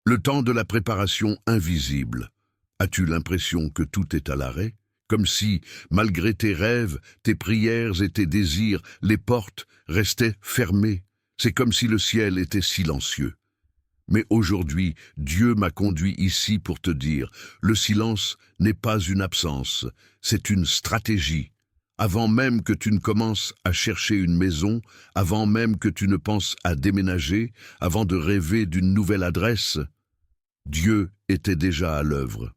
Le temps de la préparation invisible. As-tu l'impression que tout est à l'arrêt? Comme si, malgré tes rêves, tes prières et tes désirs, les portes restaient fermées. C'est comme si le ciel était silencieux. Mais aujourd'hui, Dieu m'a conduit ici pour te dire, le silence n'est pas une absence, c'est une stratégie. Avant même que tu ne commences à chercher une maison, avant même que tu ne penses à déménager, avant de rêver d'une nouvelle adresse, Dieu était déjà à l'œuvre.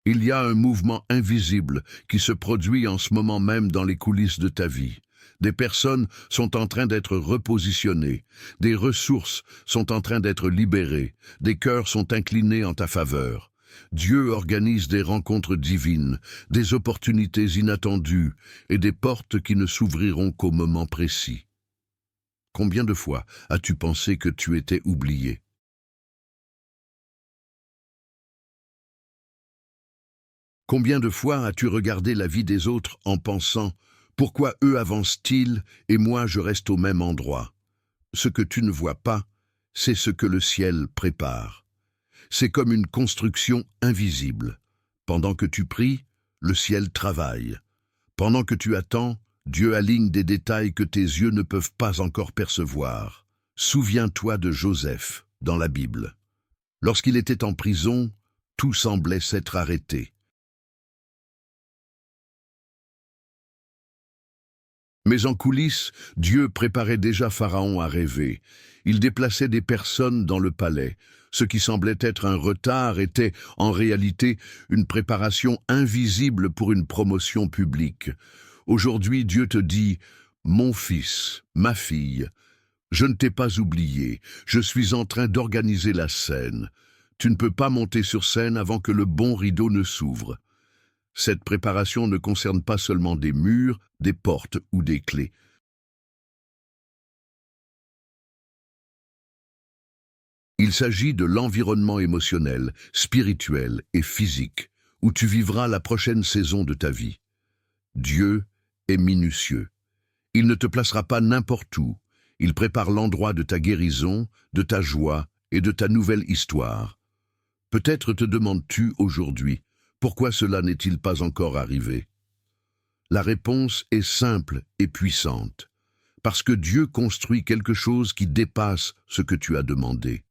Il y a un mouvement invisible qui se produit en ce moment même dans les coulisses de ta vie. Des personnes sont en train d'être repositionnées, des ressources sont en train d'être libérées, des cœurs sont inclinés en ta faveur. Dieu organise des rencontres divines, des opportunités inattendues et des portes qui ne s'ouvriront qu'au moment précis. Combien de fois as-tu pensé que tu étais oublié? Combien de fois as-tu regardé la vie des autres en pensant « Pourquoi eux avancent-ils et moi je reste au même endroit ?» Ce que tu ne vois pas, c'est ce que le ciel prépare. C'est comme une construction invisible. Pendant que tu pries, le ciel travaille. Pendant que tu attends, Dieu aligne des détails que tes yeux ne peuvent pas encore percevoir. Souviens-toi de Joseph dans la Bible. Lorsqu'il était en prison, tout semblait s'être arrêté. Mais en coulisses, Dieu préparait déjà Pharaon à rêver. Il déplaçait des personnes dans le palais. Ce qui semblait être un retard était, en réalité, une préparation invisible pour une promotion publique. Aujourd'hui, Dieu te dit « Mon fils, ma fille, je ne t'ai pas oublié, je suis en train d'organiser la scène. Tu ne peux pas monter sur scène avant que le bon rideau ne s'ouvre. » Cette préparation ne concerne pas seulement des murs, des portes ou des clés. Il s'agit de l'environnement émotionnel, spirituel et physique, où tu vivras la prochaine saison de ta vie. Dieu est minutieux. Il ne te placera pas n'importe où. Il prépare l'endroit de ta guérison, de ta joie et de ta nouvelle histoire. Peut-être te demandes-tu aujourd'hui, pourquoi cela n'est-il pas encore arrivé? La réponse est simple et puissante. Parce que Dieu construit quelque chose qui dépasse ce que tu as demandé.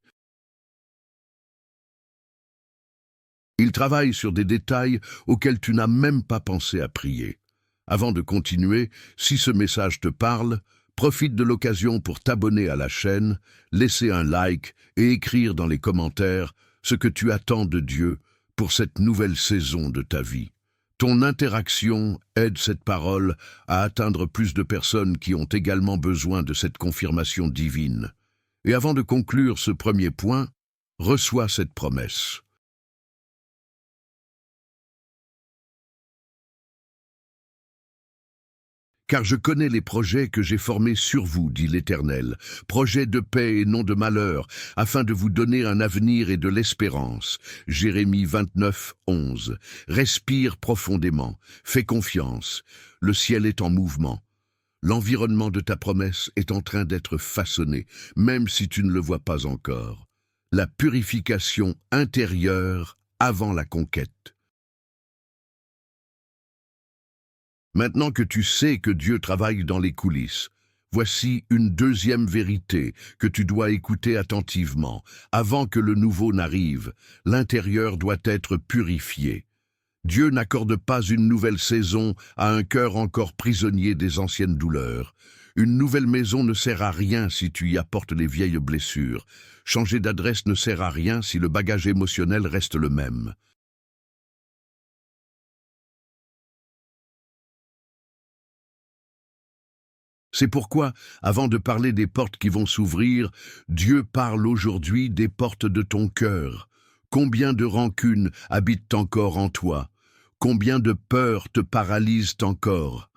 Il travaille sur des détails auxquels tu n'as même pas pensé à prier. Avant de continuer, si ce message te parle, profite de l'occasion pour t'abonner à la chaîne, laisser un like et écrire dans les commentaires ce que tu attends de Dieu pour cette nouvelle saison de ta vie. Ton interaction aide cette parole à atteindre plus de personnes qui ont également besoin de cette confirmation divine. Et avant de conclure ce premier point, reçois cette promesse. Car je connais les projets que j'ai formés sur vous, dit l'Éternel, projets de paix et non de malheur, afin de vous donner un avenir et de l'espérance. Jérémie 29, 11. Respire profondément, fais confiance, le ciel est en mouvement. L'environnement de ta promesse est en train d'être façonné, même si tu ne le vois pas encore. La purification intérieure avant la conquête. Maintenant que tu sais que Dieu travaille dans les coulisses, voici une deuxième vérité que tu dois écouter attentivement. Avant que le nouveau n'arrive, l'intérieur doit être purifié. Dieu n'accorde pas une nouvelle saison à un cœur encore prisonnier des anciennes douleurs. Une nouvelle maison ne sert à rien si tu y apportes les vieilles blessures. Changer d'adresse ne sert à rien si le bagage émotionnel reste le même. C'est pourquoi, avant de parler des portes qui vont s'ouvrir, Dieu parle aujourd'hui des portes de ton cœur. Combien de rancunes habitent encore en toi? Combien de peurs te paralysent encore?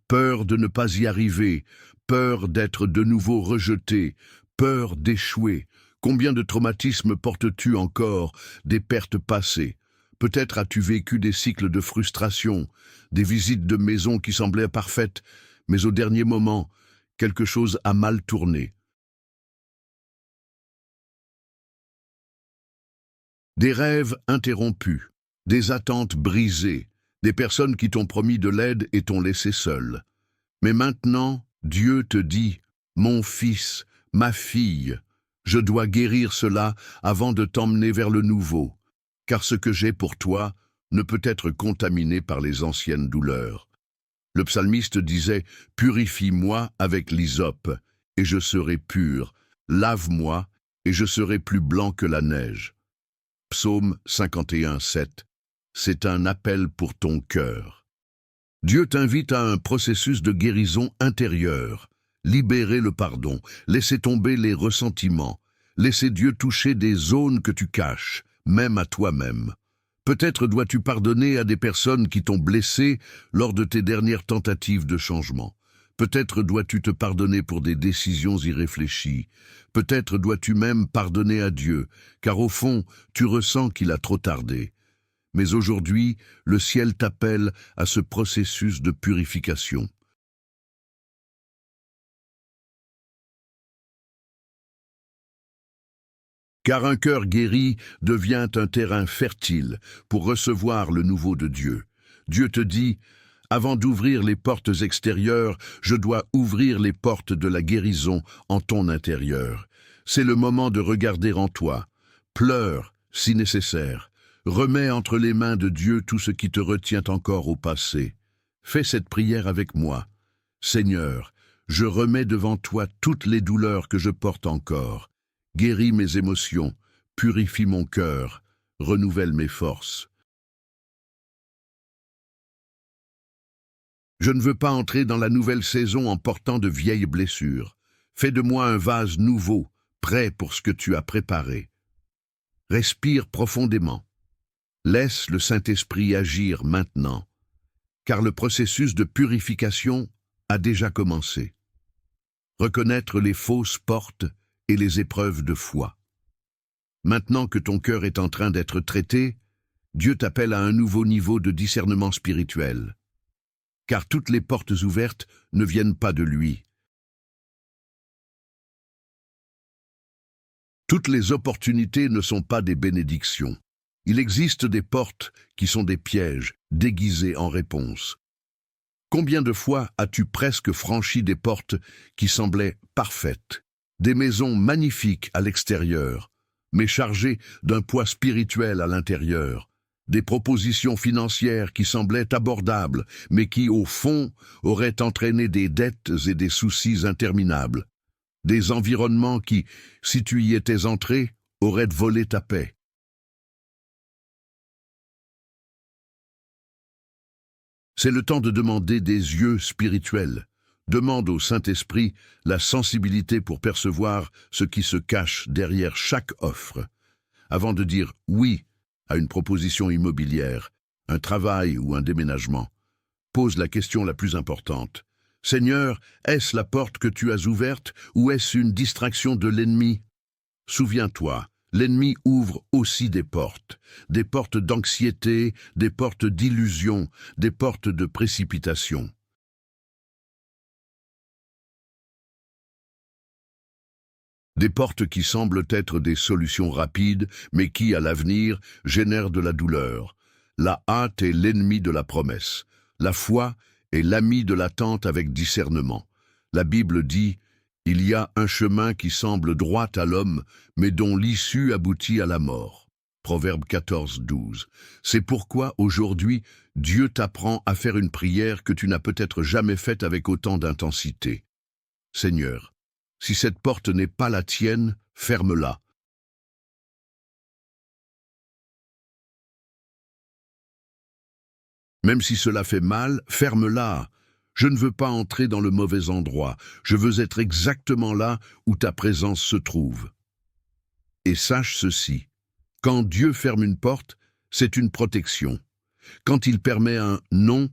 Peur de ne pas y arriver, peur d'être de nouveau rejeté, peur d'échouer. Combien de traumatismes portes-tu encore, des pertes passées? Peut-être as-tu vécu des cycles de frustration, des visites de maisons qui semblaient parfaites, mais au dernier moment, quelque chose a mal tourné. Des rêves interrompus, des attentes brisées, des personnes qui t'ont promis de l'aide et t'ont laissé seul. Mais maintenant, Dieu te dit, « Mon fils, ma fille, je dois guérir cela avant de t'emmener vers le nouveau, car ce que j'ai pour toi ne peut être contaminé par les anciennes douleurs. » Le psalmiste disait, « Purifie-moi avec l'hysope, et je serai pur. Lave-moi, et je serai plus blanc que la neige. » Psaume 51, 7. C'est un appel pour ton cœur. Dieu t'invite à un processus de guérison intérieure. Libérer le pardon, laisser tomber les ressentiments, laisser Dieu toucher des zones que tu caches, même à toi-même. Peut-être dois-tu pardonner à des personnes qui t'ont blessé lors de tes dernières tentatives de changement. Peut-être dois-tu te pardonner pour des décisions irréfléchies. Peut-être dois-tu même pardonner à Dieu, car au fond, tu ressens qu'il a trop tardé. Mais aujourd'hui, le ciel t'appelle à ce processus de purification. Car un cœur guéri devient un terrain fertile pour recevoir le nouveau de Dieu. Dieu te dit, avant d'ouvrir les portes extérieures, je dois ouvrir les portes de la guérison en ton intérieur. C'est le moment de regarder en toi. Pleure, si nécessaire. Remets entre les mains de Dieu tout ce qui te retient encore au passé. Fais cette prière avec moi. Seigneur, je remets devant toi toutes les douleurs que je porte encore. Guéris mes émotions, purifie mon cœur, renouvelle mes forces. Je ne veux pas entrer dans la nouvelle saison en portant de vieilles blessures. Fais de moi un vase nouveau, prêt pour ce que tu as préparé. Respire profondément. Laisse le Saint-Esprit agir maintenant, car le processus de purification a déjà commencé. Reconnaître les fausses portes et les épreuves de foi. Maintenant que ton cœur est en train d'être traité, Dieu t'appelle à un nouveau niveau de discernement spirituel. Car toutes les portes ouvertes ne viennent pas de lui. Toutes les opportunités ne sont pas des bénédictions. Il existe des portes qui sont des pièges, déguisés en réponse. Combien de fois as-tu presque franchi des portes qui semblaient parfaites? Des maisons magnifiques à l'extérieur, mais chargées d'un poids spirituel à l'intérieur. Des propositions financières qui semblaient abordables, mais qui, au fond, auraient entraîné des dettes et des soucis interminables. Des environnements qui, si tu y étais entré, auraient volé ta paix. C'est le temps de demander des yeux spirituels. Demande au Saint-Esprit la sensibilité pour percevoir ce qui se cache derrière chaque offre. Avant de dire oui à une proposition immobilière, un travail ou un déménagement, pose la question la plus importante. Seigneur, est-ce la porte que tu as ouverte ou est-ce une distraction de l'ennemi? Souviens-toi, l'ennemi ouvre aussi des portes d'anxiété, des portes d'illusion, des portes de précipitation. Des portes qui semblent être des solutions rapides, mais qui, à l'avenir, génèrent de la douleur. La hâte est l'ennemi de la promesse. La foi est l'ami de l'attente avec discernement. La Bible dit « Il y a un chemin qui semble droit à l'homme, mais dont l'issue aboutit à la mort. » Proverbe 14, 12. C'est pourquoi, aujourd'hui, Dieu t'apprend à faire une prière que tu n'as peut-être jamais faite avec autant d'intensité. Seigneur, si cette porte n'est pas la tienne, ferme-la. Même si cela fait mal, ferme-la. Je ne veux pas entrer dans le mauvais endroit. Je veux être exactement là où ta présence se trouve. Et sache ceci, quand Dieu ferme une porte, c'est une protection. Quand il permet un non,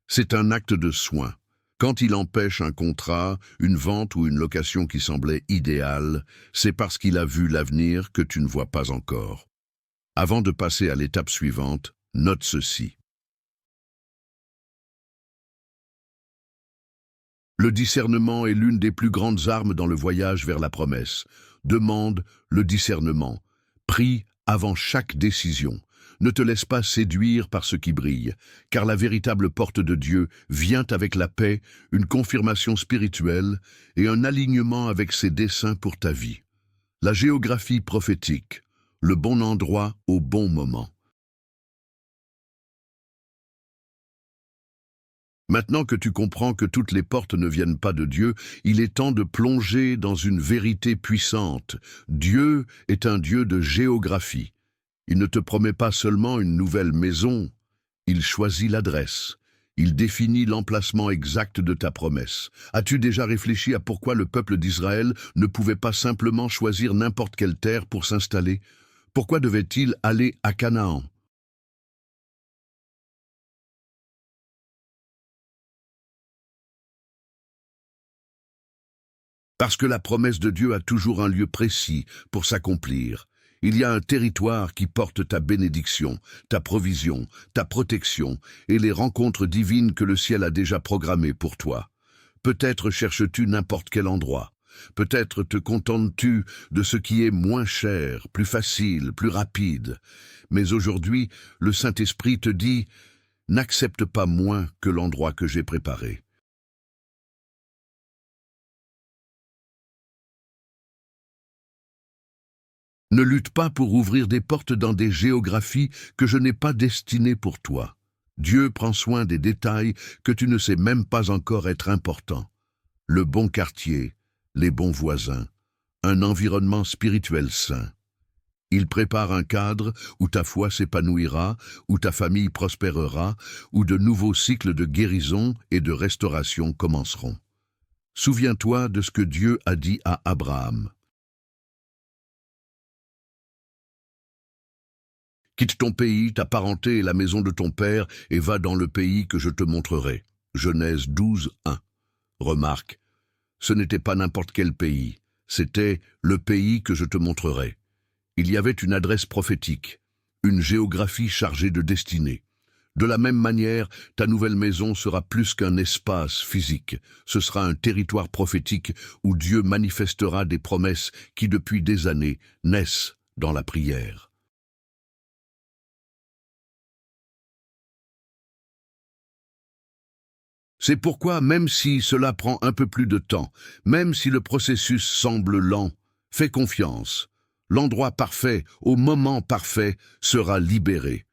c'est un acte de soin. Quand il empêche un contrat, une vente ou une location qui semblait idéale, c'est parce qu'il a vu l'avenir que tu ne vois pas encore. Avant de passer à l'étape suivante, note ceci. Le discernement est l'une des plus grandes armes dans le voyage vers la promesse. Demande le discernement. Prie avant chaque décision. Ne te laisse pas séduire par ce qui brille, car la véritable porte de Dieu vient avec la paix, une confirmation spirituelle et un alignement avec ses desseins pour ta vie. La géographie prophétique, le bon endroit au bon moment. Maintenant que tu comprends que toutes les portes ne viennent pas de Dieu, il est temps de plonger dans une vérité puissante. Dieu est un Dieu de géographie. Il ne te promet pas seulement une nouvelle maison, il choisit l'adresse. Il définit l'emplacement exact de ta promesse. As-tu déjà réfléchi à pourquoi le peuple d'Israël ne pouvait pas simplement choisir n'importe quelle terre pour s'installer? Pourquoi devait-il aller à Canaan? Parce que la promesse de Dieu a toujours un lieu précis pour s'accomplir. Il y a un territoire qui porte ta bénédiction, ta provision, ta protection et les rencontres divines que le ciel a déjà programmées pour toi. Peut-être cherches-tu n'importe quel endroit. Peut-être te contentes-tu de ce qui est moins cher, plus facile, plus rapide. Mais aujourd'hui, le Saint-Esprit te dit « N'accepte pas moins que l'endroit que j'ai préparé. » Ne lutte pas pour ouvrir des portes dans des géographies que je n'ai pas destinées pour toi. Dieu prend soin des détails que tu ne sais même pas encore être importants. Le bon quartier, les bons voisins, un environnement spirituel sain. Il prépare un cadre où ta foi s'épanouira, où ta famille prospérera, où de nouveaux cycles de guérison et de restauration commenceront. Souviens-toi de ce que Dieu a dit à Abraham. Quitte ton pays, ta parenté et la maison de ton père, et va dans le pays que je te montrerai. Genèse 12, 1. Remarque, ce n'était pas n'importe quel pays, c'était le pays que je te montrerai. Il y avait une adresse prophétique, une géographie chargée de destinée. De la même manière, ta nouvelle maison sera plus qu'un espace physique. Ce sera un territoire prophétique où Dieu manifestera des promesses qui, depuis des années, naissent dans la prière. C'est pourquoi, même si cela prend un peu plus de temps, même si le processus semble lent, fais confiance. L'endroit parfait, au moment parfait, sera libéré.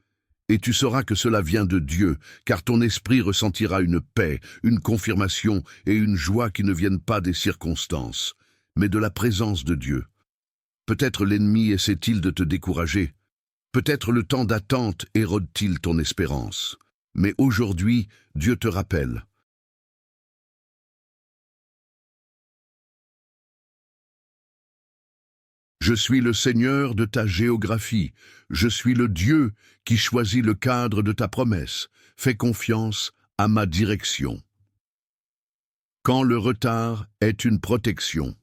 Et tu sauras que cela vient de Dieu, car ton esprit ressentira une paix, une confirmation et une joie qui ne viennent pas des circonstances, mais de la présence de Dieu. Peut-être l'ennemi essaie-t-il de te décourager. Peut-être le temps d'attente érode-t-il ton espérance. Mais aujourd'hui, Dieu te rappelle. Je suis le Seigneur de ta géographie. Je suis le Dieu qui choisit le cadre de ta promesse. Fais confiance à ma direction. Quand le retard est une protection.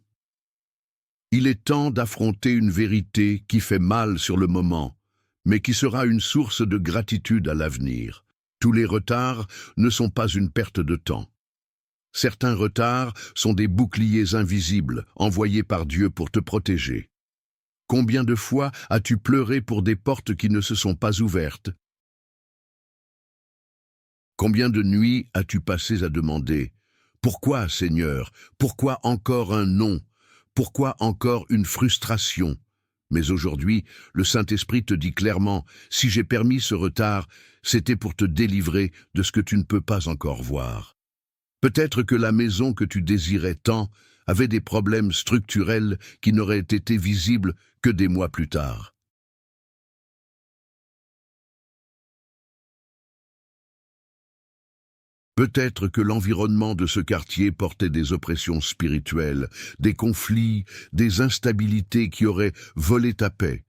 Il est temps d'affronter une vérité qui fait mal sur le moment, mais qui sera une source de gratitude à l'avenir. Tous les retards ne sont pas une perte de temps. Certains retards sont des boucliers invisibles envoyés par Dieu pour te protéger. Combien de fois as-tu pleuré pour des portes qui ne se sont pas ouvertes? Combien de nuits as-tu passé à demander « Pourquoi, Seigneur? Pourquoi encore un non? Pourquoi encore une frustration ?» Mais aujourd'hui, le Saint-Esprit te dit clairement « Si j'ai permis ce retard, c'était pour te délivrer de ce que tu ne peux pas encore voir. » Peut-être que la maison que tu désirais tant avait des problèmes structurels qui n'auraient été visibles que des mois plus tard. Peut-être que l'environnement de ce quartier portait des oppressions spirituelles, des conflits, des instabilités qui auraient volé ta paix.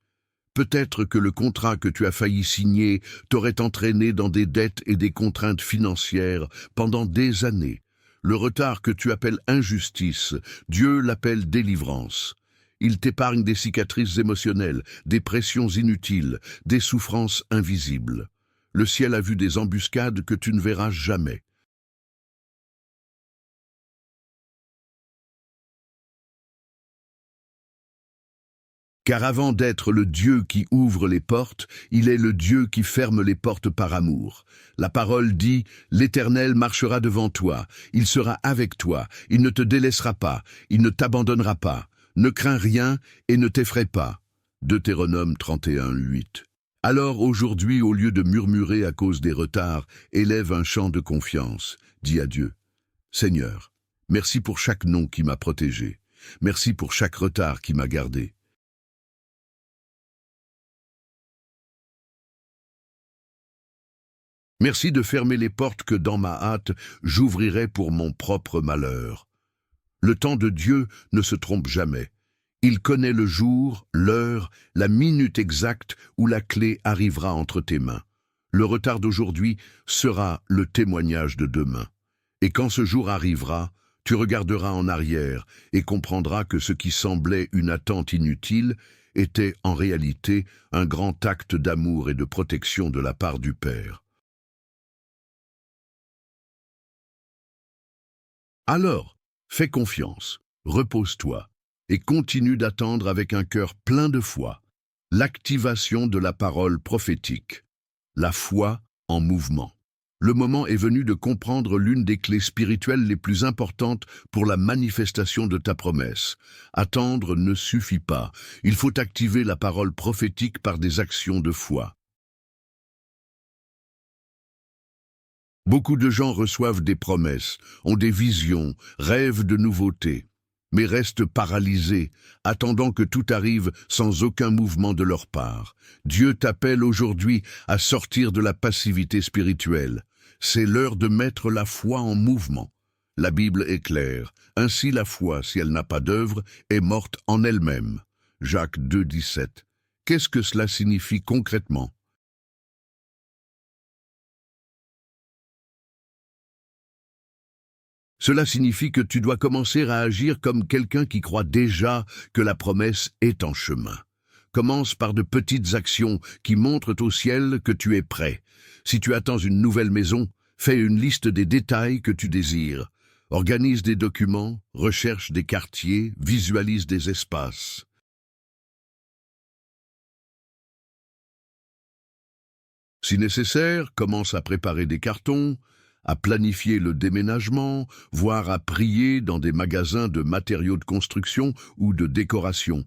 Peut-être que le contrat que tu as failli signer t'aurait entraîné dans des dettes et des contraintes financières pendant des années. Le retard que tu appelles injustice, Dieu l'appelle délivrance. Il t'épargne des cicatrices émotionnelles, des pressions inutiles, des souffrances invisibles. Le ciel a vu des embuscades que tu ne verras jamais. Car avant d'être le Dieu qui ouvre les portes, il est le Dieu qui ferme les portes par amour. La parole dit, « L'Éternel marchera devant toi, il sera avec toi, il ne te délaissera pas, il ne t'abandonnera pas. Ne crains rien et ne t'effraie pas. » Deutéronome 31, 8. Alors aujourd'hui, au lieu de murmurer à cause des retards, élève un chant de confiance. Dis à Dieu, « Seigneur, merci pour chaque non qui m'a protégé. Merci pour chaque retard qui m'a gardé. Merci de fermer les portes que dans ma hâte, j'ouvrirai pour mon propre malheur. » Le temps de Dieu ne se trompe jamais. Il connaît le jour, l'heure, la minute exacte où la clé arrivera entre tes mains. Le retard d'aujourd'hui sera le témoignage de demain. Et quand ce jour arrivera, tu regarderas en arrière et comprendras que ce qui semblait une attente inutile était en réalité un grand acte d'amour et de protection de la part du Père. Alors, fais confiance, repose-toi et continue d'attendre avec un cœur plein de foi. L'activation de la parole prophétique. La foi en mouvement. Le moment est venu de comprendre l'une des clés spirituelles les plus importantes pour la manifestation de ta promesse. Attendre ne suffit pas. Il faut activer la parole prophétique par des actions de foi. Beaucoup de gens reçoivent des promesses, ont des visions, rêvent de nouveautés, mais restent paralysés, attendant que tout arrive sans aucun mouvement de leur part. Dieu t'appelle aujourd'hui à sortir de la passivité spirituelle. C'est l'heure de mettre la foi en mouvement. La Bible est claire. Ainsi la foi, si elle n'a pas d'œuvre, est morte en elle-même. Jacques 2, 17. Qu'est-ce que cela signifie concrètement? Cela signifie que tu dois commencer à agir comme quelqu'un qui croit déjà que la promesse est en chemin. Commence par de petites actions qui montrent au ciel que tu es prêt. Si tu attends une nouvelle maison, fais une liste des détails que tu désires. Organise des documents, recherche des quartiers, visualise des espaces. Si nécessaire, commence à préparer des cartons, à planifier le déménagement, voire à prier dans des magasins de matériaux de construction ou de décoration,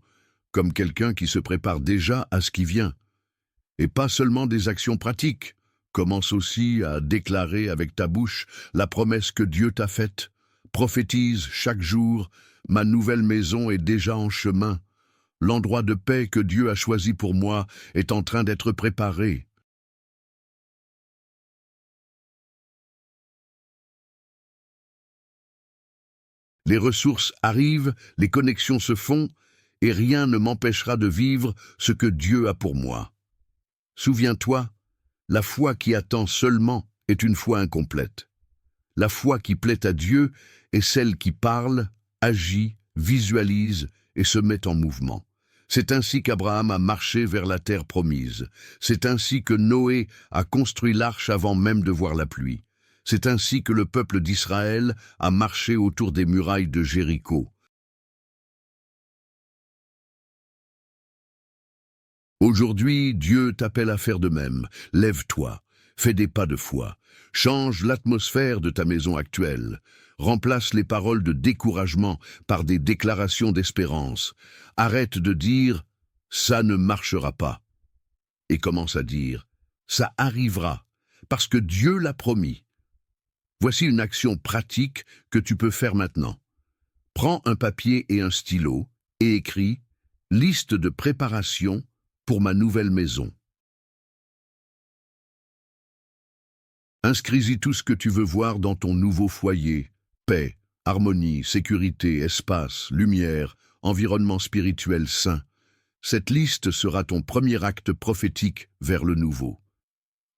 comme quelqu'un qui se prépare déjà à ce qui vient. Et pas seulement des actions pratiques. Commence aussi à déclarer avec ta bouche la promesse que Dieu t'a faite. Prophétise chaque jour, « Ma nouvelle maison est déjà en chemin. L'endroit de paix que Dieu a choisi pour moi est en train d'être préparé. » Les ressources arrivent, les connexions se font, et rien ne m'empêchera de vivre ce que Dieu a pour moi. Souviens-toi, la foi qui attend seulement est une foi incomplète. La foi qui plaît à Dieu est celle qui parle, agit, visualise et se met en mouvement. C'est ainsi qu'Abraham a marché vers la terre promise. C'est ainsi que Noé a construit l'arche avant même de voir la pluie. C'est ainsi que le peuple d'Israël a marché autour des murailles de Jéricho. Aujourd'hui, Dieu t'appelle à faire de même. Lève-toi, fais des pas de foi, change l'atmosphère de ta maison actuelle, remplace les paroles de découragement par des déclarations d'espérance. Arrête de dire « ça ne marchera pas » et commence à dire « ça arrivera » parce que Dieu l'a promis. Voici une action pratique que tu peux faire maintenant. Prends un papier et un stylo et écris « Liste de préparation pour ma nouvelle maison ». Inscris-y tout ce que tu veux voir dans ton nouveau foyer. Paix, harmonie, sécurité, espace, lumière, environnement spirituel sain. Cette liste sera ton premier acte prophétique vers le nouveau.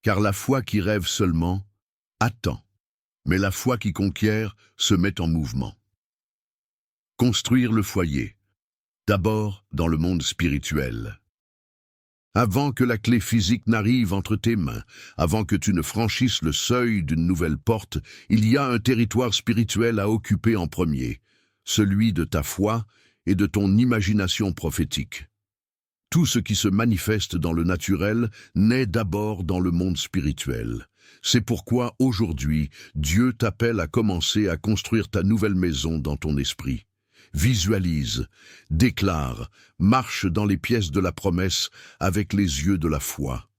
Car la foi qui rêve seulement attend. Mais la foi qui conquiert se met en mouvement. Construire le foyer. D'abord dans le monde spirituel. Avant que la clé physique n'arrive entre tes mains, avant que tu ne franchisses le seuil d'une nouvelle porte, il y a un territoire spirituel à occuper en premier, celui de ta foi et de ton imagination prophétique. Tout ce qui se manifeste dans le naturel naît d'abord dans le monde spirituel. C'est pourquoi aujourd'hui, Dieu t'appelle à commencer à construire ta nouvelle maison dans ton esprit. Visualise, déclare, marche dans les pièces de la promesse avec les yeux de la foi.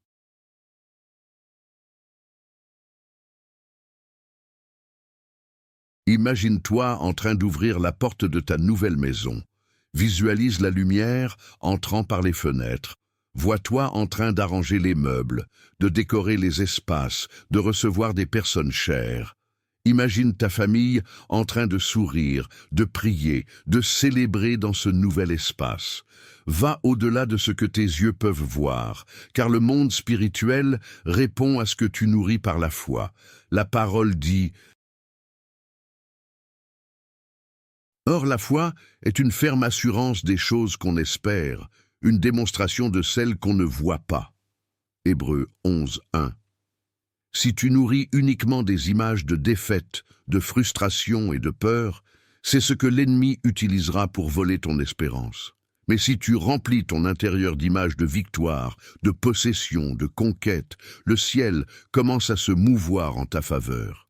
Imagine-toi en train d'ouvrir la porte de ta nouvelle maison. Visualise la lumière entrant par les fenêtres. Vois-toi en train d'arranger les meubles, de décorer les espaces, de recevoir des personnes chères. Imagine ta famille en train de sourire, de prier, de célébrer dans ce nouvel espace. Va au-delà de ce que tes yeux peuvent voir, car le monde spirituel répond à ce que tu nourris par la foi. La parole dit: Or la foi est une ferme assurance des choses qu'on espère, une démonstration de celles qu'on ne voit pas. Hébreux 11, 1. Si tu nourris uniquement des images de défaite, de frustration et de peur, c'est ce que l'ennemi utilisera pour voler ton espérance. Mais si tu remplis ton intérieur d'images de victoire, de possession, de conquête, le ciel commence à se mouvoir en ta faveur.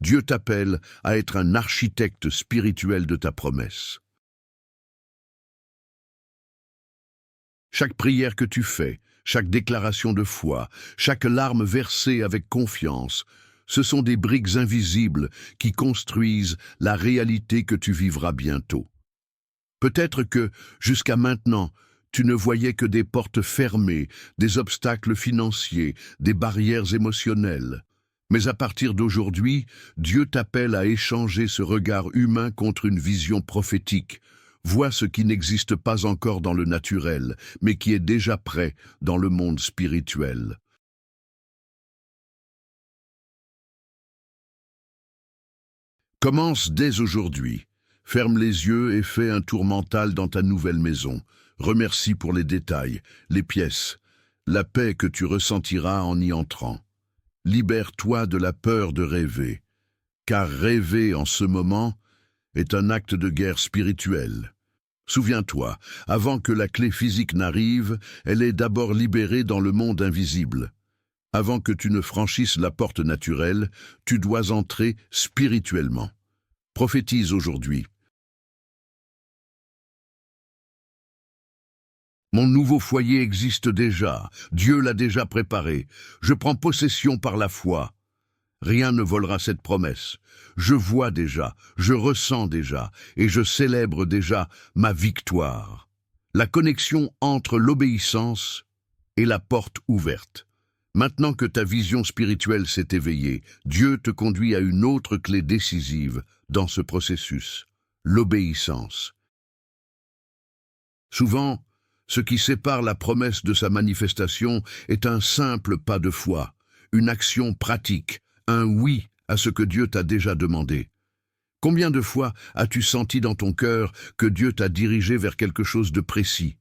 Dieu t'appelle à être un architecte spirituel de ta promesse. Chaque prière que tu fais, chaque déclaration de foi, chaque larme versée avec confiance, ce sont des briques invisibles qui construisent la réalité que tu vivras bientôt. Peut-être que, jusqu'à maintenant, tu ne voyais que des portes fermées, des obstacles financiers, des barrières émotionnelles. Mais à partir d'aujourd'hui, Dieu t'appelle à échanger ce regard humain contre une vision prophétique. Vois ce qui n'existe pas encore dans le naturel, mais qui est déjà prêt dans le monde spirituel. Commence dès aujourd'hui. Ferme les yeux et fais un tour mental dans ta nouvelle maison. Remercie pour les détails, les pièces, la paix que tu ressentiras en y entrant. Libère-toi de la peur de rêver, car rêver en ce moment est un acte de guerre spirituelle. Souviens-toi, avant que la clé physique n'arrive, elle est d'abord libérée dans le monde invisible. Avant que tu ne franchisses la porte naturelle, tu dois entrer spirituellement. Prophétise aujourd'hui. Mon nouveau foyer existe déjà, Dieu l'a déjà préparé. Je prends possession par la foi. Rien ne volera cette promesse. Je vois déjà, je ressens déjà, et je célèbre déjà ma victoire. La connexion entre l'obéissance et la porte ouverte. Maintenant que ta vision spirituelle s'est éveillée, Dieu te conduit à une autre clé décisive dans ce processus, l'obéissance. Souvent, ce qui sépare la promesse de sa manifestation est un simple pas de foi, une action pratique, un oui à ce que Dieu t'a déjà demandé. Combien de fois as-tu senti dans ton cœur que Dieu t'a dirigé vers quelque chose de précis,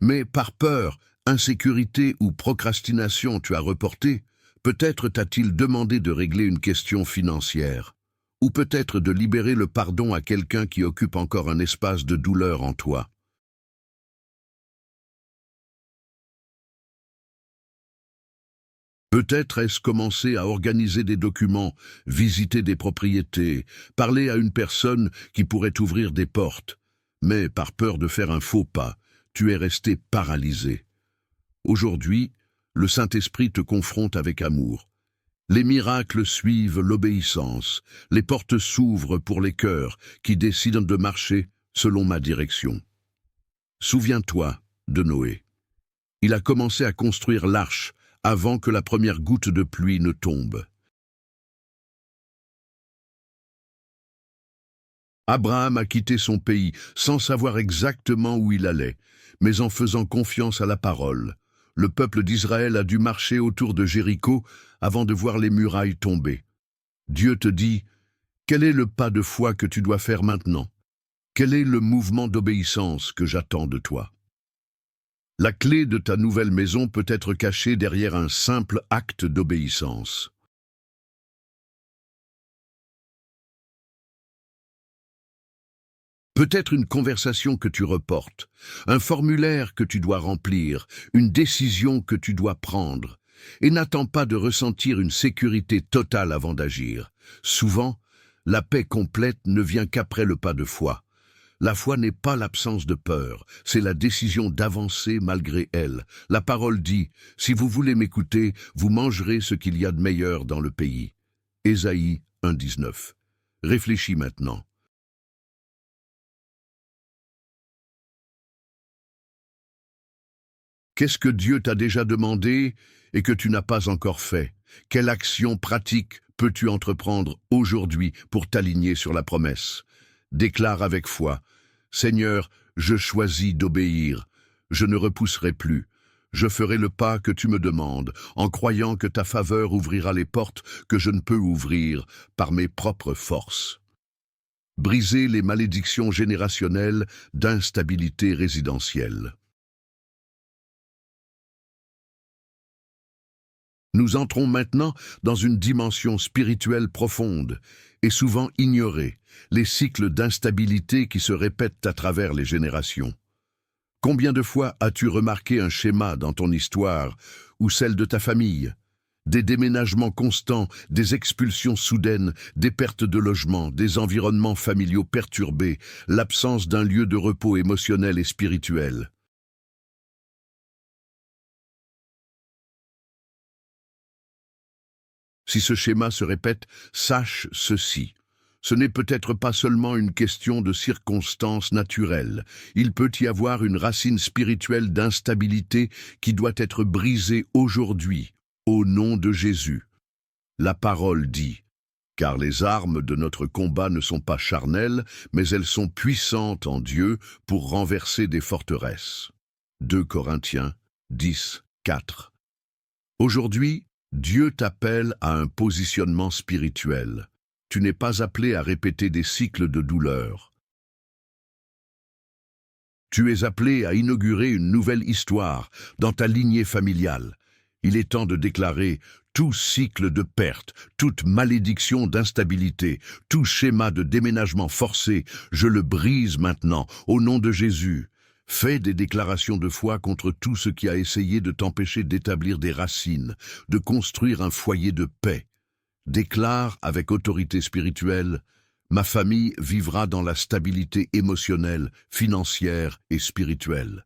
mais par peur, insécurité ou procrastination tu as reporté? Peut-être t'a-t-il demandé de régler une question financière, ou peut-être de libérer le pardon à quelqu'un qui occupe encore un espace de douleur en toi. Peut-être est-ce commencer à organiser des documents, visiter des propriétés, parler à une personne qui pourrait t'ouvrir des portes. Mais par peur de faire un faux pas, tu es resté paralysé. Aujourd'hui, le Saint-Esprit te confronte avec amour. Les miracles suivent l'obéissance, les portes s'ouvrent pour les cœurs qui décident de marcher selon ma direction. Souviens-toi de Noé. Il a commencé à construire l'arche avant que la première goutte de pluie ne tombe. Abraham a quitté son pays sans savoir exactement où il allait, mais en faisant confiance à la parole. Le peuple d'Israël a dû marcher autour de Jéricho avant de voir les murailles tomber. Dieu te dit, quel est le pas de foi que tu dois faire maintenant? Quel est le mouvement d'obéissance que j'attends de toi? La clé de ta nouvelle maison peut être cachée derrière un simple acte d'obéissance. Peut-être une conversation que tu reportes, un formulaire que tu dois remplir, une décision que tu dois prendre. Et n'attends pas de ressentir une sécurité totale avant d'agir. Souvent, la paix complète ne vient qu'après le pas de foi. La foi n'est pas l'absence de peur, c'est la décision d'avancer malgré elle. La parole dit, « Si vous voulez m'écouter, vous mangerez ce qu'il y a de meilleur dans le pays. » Ésaïe 1,19. Réfléchis maintenant. Qu'est-ce que Dieu t'a déjà demandé et que tu n'as pas encore fait? Quelle action pratique peux-tu entreprendre aujourd'hui pour t'aligner sur la promesse? Déclare avec foi, « Seigneur, je choisis d'obéir. Je ne repousserai plus. Je ferai le pas que tu me demandes, en croyant que ta faveur ouvrira les portes que je ne peux ouvrir par mes propres forces. » Briser les malédictions générationnelles d'instabilité résidentielle. Nous entrons maintenant dans une dimension spirituelle profonde et souvent ignorée, les cycles d'instabilité qui se répètent à travers les générations. Combien de fois as-tu remarqué un schéma dans ton histoire ou celle de ta famille? Des déménagements constants, des expulsions soudaines, des pertes de logement, des environnements familiaux perturbés, l'absence d'un lieu de repos émotionnel et spirituel. Si ce schéma se répète, sache ceci. Ce n'est peut-être pas seulement une question de circonstances naturelles. Il peut y avoir une racine spirituelle d'instabilité qui doit être brisée aujourd'hui, au nom de Jésus. La parole dit, « Car les armes de notre combat ne sont pas charnelles, mais elles sont puissantes en Dieu pour renverser des forteresses. » 2 Corinthiens 10, 4. Aujourd'hui, Dieu t'appelle à un positionnement spirituel. Tu n'es pas appelé à répéter des cycles de douleur. Tu es appelé à inaugurer une nouvelle histoire dans ta lignée familiale. Il est temps de déclarer tout cycle de perte, toute malédiction d'instabilité, tout schéma de déménagement forcé, je le brise maintenant, au nom de Jésus. Fais des déclarations de foi contre tout ce qui a essayé de t'empêcher d'établir des racines, de construire un foyer de paix. Déclare avec autorité spirituelle, « Ma famille vivra dans la stabilité émotionnelle, financière et spirituelle. »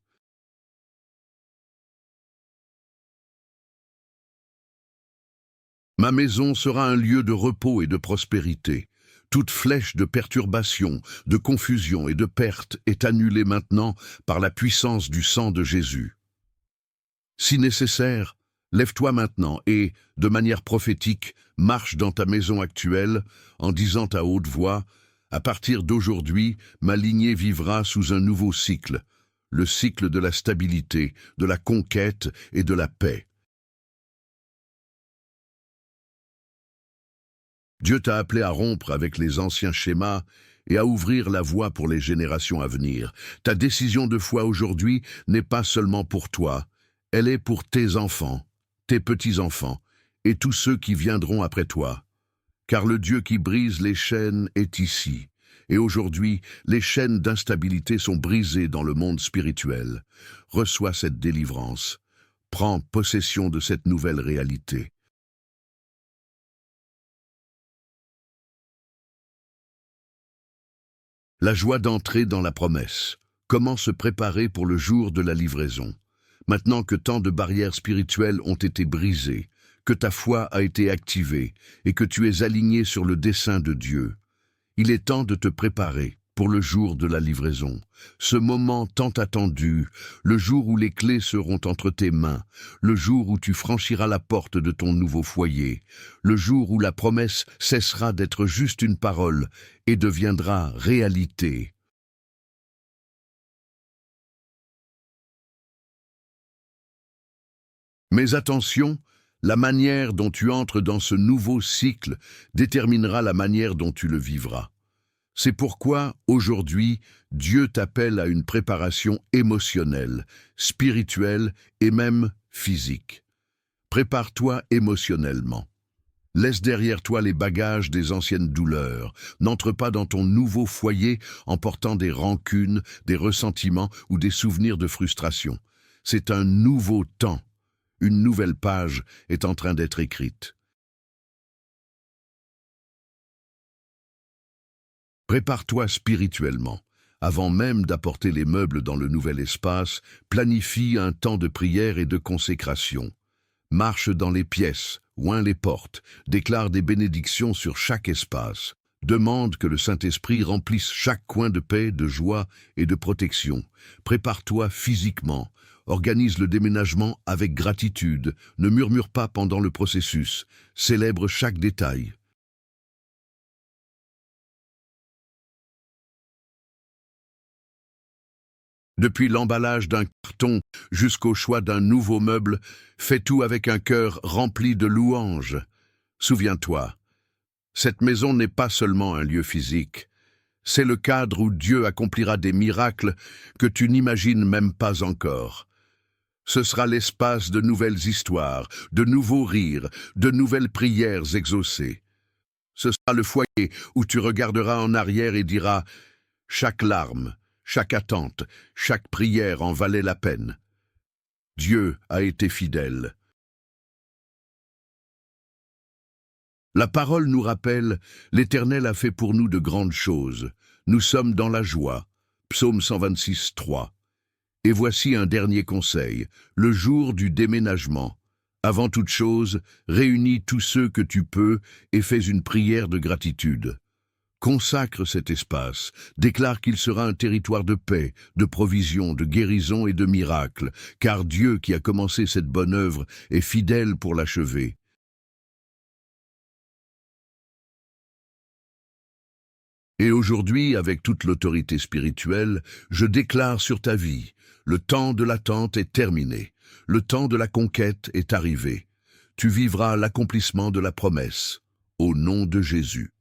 Ma maison sera un lieu de repos et de prospérité. Toute flèche de perturbation, de confusion et de perte est annulée maintenant par la puissance du sang de Jésus. Si nécessaire, lève-toi maintenant et, de manière prophétique, marche dans ta maison actuelle en disant à haute voix, « À partir d'aujourd'hui, ma lignée vivra sous un nouveau cycle, le cycle de la stabilité, de la conquête et de la paix. » Dieu t'a appelé à rompre avec les anciens schémas et à ouvrir la voie pour les générations à venir. Ta décision de foi aujourd'hui n'est pas seulement pour toi, elle est pour tes enfants, tes petits-enfants et tous ceux qui viendront après toi. Car le Dieu qui brise les chaînes est ici. Et aujourd'hui, les chaînes d'instabilité sont brisées dans le monde spirituel. Reçois cette délivrance. Prends possession de cette nouvelle réalité. La joie d'entrer dans la promesse. Comment se préparer pour le jour de la livraison? Maintenant que tant de barrières spirituelles ont été brisées, que ta foi a été activée et que tu es aligné sur le dessein de Dieu, il est temps de te préparer pour le jour de la livraison. Ce moment tant attendu, le jour où les clés seront entre tes mains, le jour où tu franchiras la porte de ton nouveau foyer, le jour où la promesse cessera d'être juste une parole et deviendra réalité. Mais attention, la manière dont tu entres dans ce nouveau cycle déterminera la manière dont tu le vivras. C'est pourquoi, aujourd'hui, Dieu t'appelle à une préparation émotionnelle, spirituelle et même physique. Prépare-toi émotionnellement. Laisse derrière toi les bagages des anciennes douleurs. N'entre pas dans ton nouveau foyer en portant des rancunes, des ressentiments ou des souvenirs de frustration. C'est un nouveau temps. Une nouvelle page est en train d'être écrite. Prépare-toi spirituellement. Avant même d'apporter les meubles dans le nouvel espace, planifie un temps de prière et de consécration. Marche dans les pièces, oint les portes, déclare des bénédictions sur chaque espace. Demande que le Saint-Esprit remplisse chaque coin de paix, de joie et de protection. Prépare-toi physiquement. Organise le déménagement avec gratitude. Ne murmure pas pendant le processus. Célèbre chaque détail. Depuis l'emballage d'un carton jusqu'au choix d'un nouveau meuble, fais tout avec un cœur rempli de louanges. Souviens-toi, cette maison n'est pas seulement un lieu physique, c'est le cadre où Dieu accomplira des miracles que tu n'imagines même pas encore. Ce sera l'espace de nouvelles histoires, de nouveaux rires, de nouvelles prières exaucées. Ce sera le foyer où tu regarderas en arrière et diras « Chaque larme, chaque attente, chaque prière en valait la peine. Dieu a été fidèle. » La parole nous rappelle « L'Éternel a fait pour nous de grandes choses. Nous sommes dans la joie. » Psaume 126, 3. Et voici un dernier conseil, le jour du déménagement. Avant toute chose, réunis tous ceux que tu peux et fais une prière de gratitude. Consacre cet espace, déclare qu'il sera un territoire de paix, de provision, de guérison et de miracles, car Dieu qui a commencé cette bonne œuvre est fidèle pour l'achever. Et aujourd'hui, avec toute l'autorité spirituelle, je déclare sur ta vie, le temps de l'attente est terminé, le temps de la conquête est arrivé. Tu vivras l'accomplissement de la promesse, au nom de Jésus.